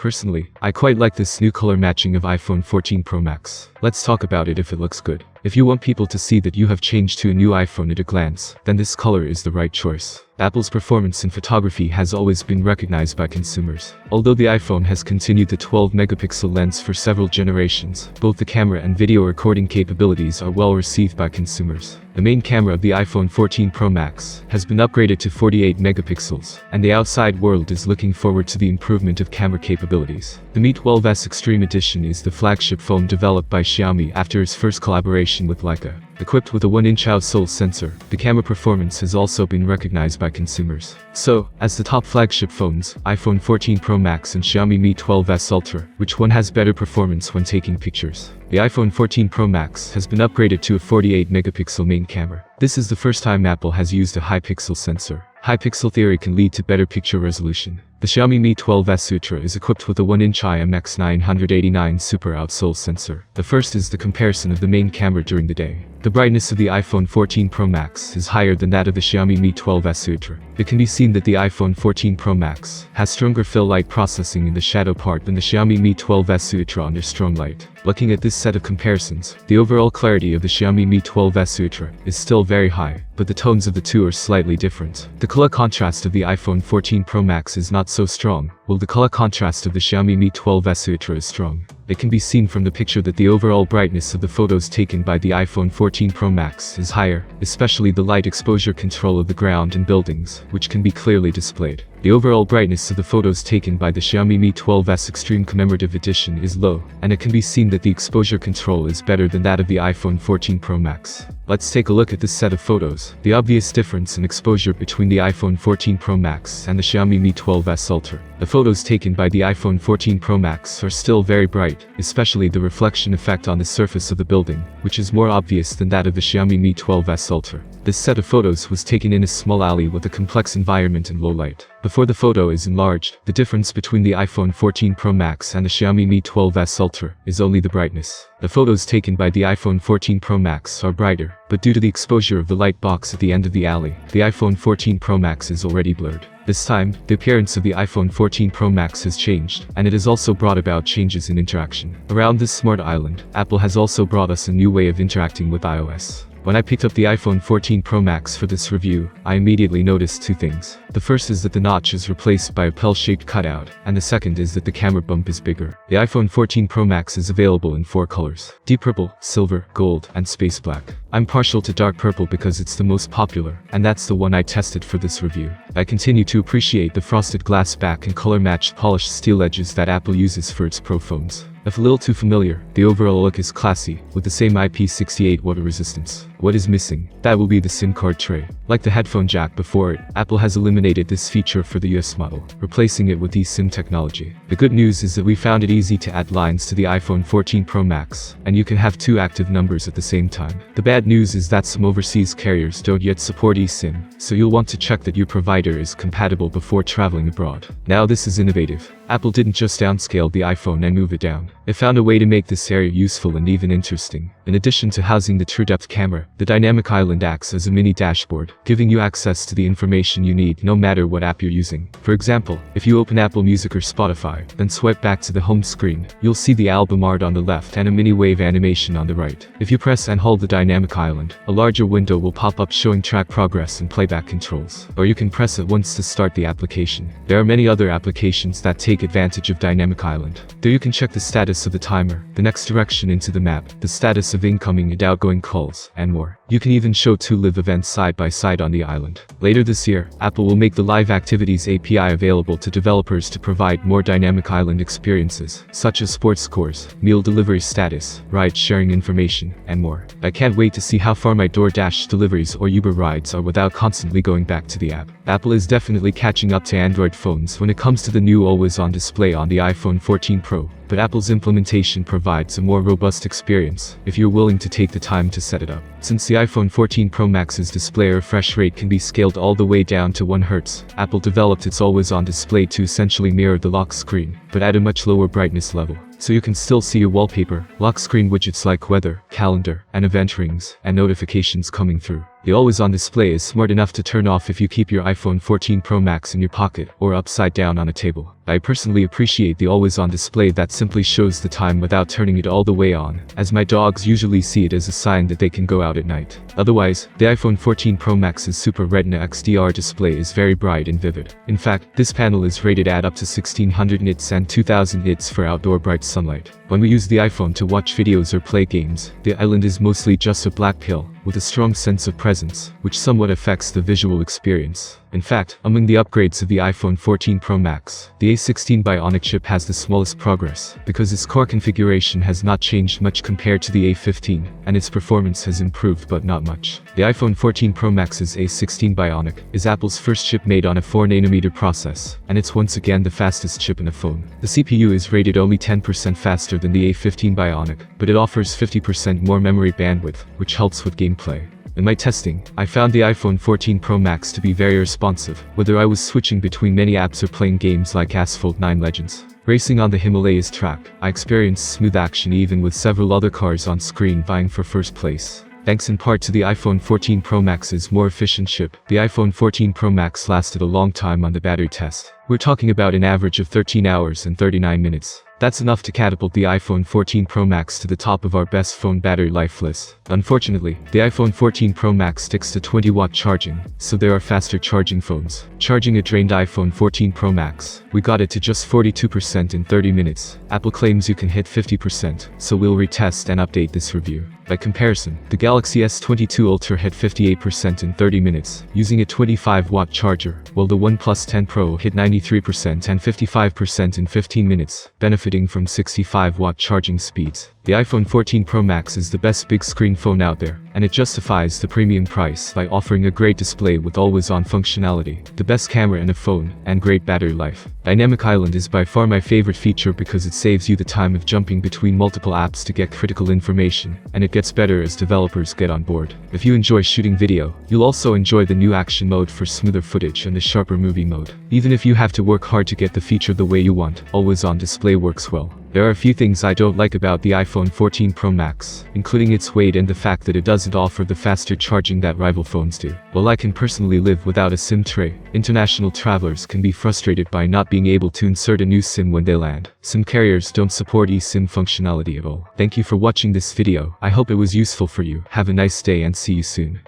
Personally, I quite like this new color matching of iPhone 14 Pro Max. Let's talk about it if it looks good. If you want people to see that you have changed to a new iPhone at a glance, then this color is the right choice. Apple's performance in photography has always been recognized by consumers. Although the iPhone has continued the 12-megapixel lens for several generations, both the camera and video recording capabilities are well received by consumers. The main camera of the iPhone 14 Pro Max has been upgraded to 48 megapixels, and the outside world is looking forward to the improvement of camera capabilities. The Mi 12s Extreme Edition is the flagship phone developed by Xiaomi after its first collaboration with Leica. Equipped with a 1-inch outsole sensor, the camera performance has also been recognized by consumers. So, as the top flagship phones, iPhone 14 Pro Max and Xiaomi Mi 12s Ultra, which one has better performance when taking pictures? The iPhone 14 Pro Max has been upgraded to a 48-megapixel main camera. This is the first time Apple has used a high-pixel sensor. High-pixel theory can lead to better picture resolution. The Xiaomi Mi 12s Ultra is equipped with a 1-inch IMX989 Super outsole sensor. The first is the comparison of the main camera during the day. The brightness of the iPhone 14 Pro Max is higher than that of the Xiaomi Mi 12s Ultra. It can be seen that the iPhone 14 Pro Max has stronger fill light processing in the shadow part than the Xiaomi Mi 12s Ultra under strong light. Looking at this set of comparisons, the overall clarity of the Xiaomi Mi 12s Ultra is still very high, but the tones of the two are slightly different. The color contrast of the iPhone 14 Pro Max is not so strong, while the color contrast of the Xiaomi Mi 12s Ultra is strong. It can be seen from the picture that the overall brightness of the photos taken by the iPhone 14 Pro Max is higher, especially the light exposure control of the ground and buildings, which can be clearly displayed. The overall brightness of the photos taken by the Xiaomi Mi 12s Extreme Commemorative Edition is low, and it can be seen that the exposure control is better than that of the iPhone 14 Pro Max. Let's take a look at this set of photos. The obvious difference in exposure between the iPhone 14 Pro Max and the Xiaomi Mi 12s Ultra. The photos taken by the iPhone 14 Pro Max are still very bright, especially the reflection effect on the surface of the building, which is more obvious than that of the Xiaomi Mi 12s Ultra. This set of photos was taken in a small alley with a complex environment and low light. Before the photo is enlarged, the difference between the iPhone 14 Pro Max and the Xiaomi Mi 12s Ultra is only the brightness. The photos taken by the iPhone 14 Pro Max are brighter, but due to the exposure of the light box at the end of the alley, the iPhone 14 Pro Max is already blurred. This time, the appearance of the iPhone 14 Pro Max has changed, and it has also brought about changes in interaction. Around this smart island, Apple has also brought us a new way of interacting with iOS. When I picked up the iPhone 14 Pro Max for this review, I immediately noticed two things. The first is that the notch is replaced by a pill-shaped cutout, and the second is that the camera bump is bigger. The iPhone 14 Pro Max is available in 4 colors: deep purple, silver, gold, and space black. I'm partial to dark purple because it's the most popular, and that's the one I tested for this review. I continue to appreciate the frosted glass back and color-matched polished steel edges that Apple uses for its Pro phones. If a little too familiar, the overall look is classy, with the same IP68 water resistance. What is missing? That will be the SIM card tray. Like the headphone jack before it, Apple has eliminated this feature for the US model, replacing it with eSIM technology. The good news is that we found it easy to add lines to the iPhone 14 Pro Max, and you can have 2 active numbers at the same time. The bad news is that some overseas carriers don't yet support eSIM, so you'll want to check that your provider is compatible before traveling abroad. Now this is innovative. Apple didn't just downscale the iPhone and move it down. It found a way to make this area useful and even interesting. In addition to housing the true-depth camera, the dynamic island acts as a mini dashboard, giving you access to the information you need no matter what app you're using. For example, if you open Apple Music or Spotify, then swipe back to the home screen, you'll see the album art on the left and a mini wave animation on the right. If you press and hold the dynamic island, a larger window will pop up showing track progress and playback controls. Or you can press it once to start the application. There are many other applications that take advantage of dynamic island. There you can check the status of the timer, the next direction into the map, the status of incoming and outgoing calls, and more. You can even show 2 live events side by side on the island. Later this year, Apple will make the Live Activities API available to developers to provide more dynamic island experiences, such as sports scores, meal delivery status, ride-sharing information, and more. I can't wait to see how far my DoorDash deliveries or Uber rides are without constantly going back to the app. Apple is definitely catching up to Android phones when it comes to the new always-on display on the iPhone 14 Pro, but Apple's implementation provides a more robust experience if you're willing to take the time to set it up. Since the iPhone 14 Pro Max's display refresh rate can be scaled all the way down to 1 Hz, Apple developed its always-on display to essentially mirror the lock screen, but at a much lower brightness level. So you can still see your wallpaper, lock screen widgets like weather, calendar, and event rings, and notifications coming through. The always-on display is smart enough to turn off if you keep your iPhone 14 Pro Max in your pocket or upside down on a table. I personally appreciate the always-on display that simply shows the time without turning it all the way on, as my dogs usually see it as a sign that they can go out at night. Otherwise, the iPhone 14 Pro Max's Super Retina XDR display is very bright and vivid. In fact, this panel is rated at up to 1600 nits and 2000 nits for outdoor bright sunlight. When we use the iPhone to watch videos or play games, the island is mostly just a black pill, with a strong sense of presence, which somewhat affects the visual experience. In fact, among the upgrades of the iPhone 14 Pro Max, the A16 Bionic chip has the smallest progress, because its core configuration has not changed much compared to the A15, and its performance has improved but not much. The iPhone 14 Pro Max's A16 Bionic is Apple's first chip made on a 4nm process, and it's once again the fastest chip in a phone. The CPU is rated only 10% faster than the A15 Bionic, but it offers 50% more memory bandwidth, which helps with gameplay. In my testing, I found the iPhone 14 Pro Max to be very responsive, whether I was switching between many apps or playing games like Asphalt 9 Legends. Racing on the Himalayas track, I experienced smooth action even with several other cars on screen vying for first place. Thanks in part to the iPhone 14 Pro Max's more efficient chip, the iPhone 14 Pro Max lasted a long time on the battery test. We're talking about an average of 13 hours and 39 minutes. That's enough to catapult the iPhone 14 Pro Max to the top of our best phone battery life list. Unfortunately, the iPhone 14 Pro Max sticks to 20-watt charging, so there are faster charging phones. Charging a drained iPhone 14 Pro Max, we got it to just 42% in 30 minutes. Apple claims you can hit 50%, so we'll retest and update this review. By comparison, the Galaxy S22 Ultra hit 58% in 30 minutes, using a 25-watt charger, while the OnePlus 10 Pro hit 93% and 55% in 15 minutes, benefiting from 65-watt charging speeds. The iPhone 14 Pro Max is the best big screen phone out there, and it justifies the premium price by offering a great display with always-on functionality, the best camera in a phone, and great battery life. Dynamic Island is by far my favorite feature because it saves you the time of jumping between multiple apps to get critical information, and it gets better as developers get on board. If you enjoy shooting video, you'll also enjoy the new action mode for smoother footage and the sharper movie mode. Even if you have to work hard to get the feature the way you want, always-on display works well. There are a few things I don't like about the iPhone 14 Pro Max, including its weight and the fact that it doesn't offer the faster charging that rival phones do. While I can personally live without a SIM tray, international travelers can be frustrated by not being able to insert a new SIM when they land. Some carriers don't support eSIM functionality at all. Thank you for watching this video. I hope it was useful for you. Have a nice day and see you soon.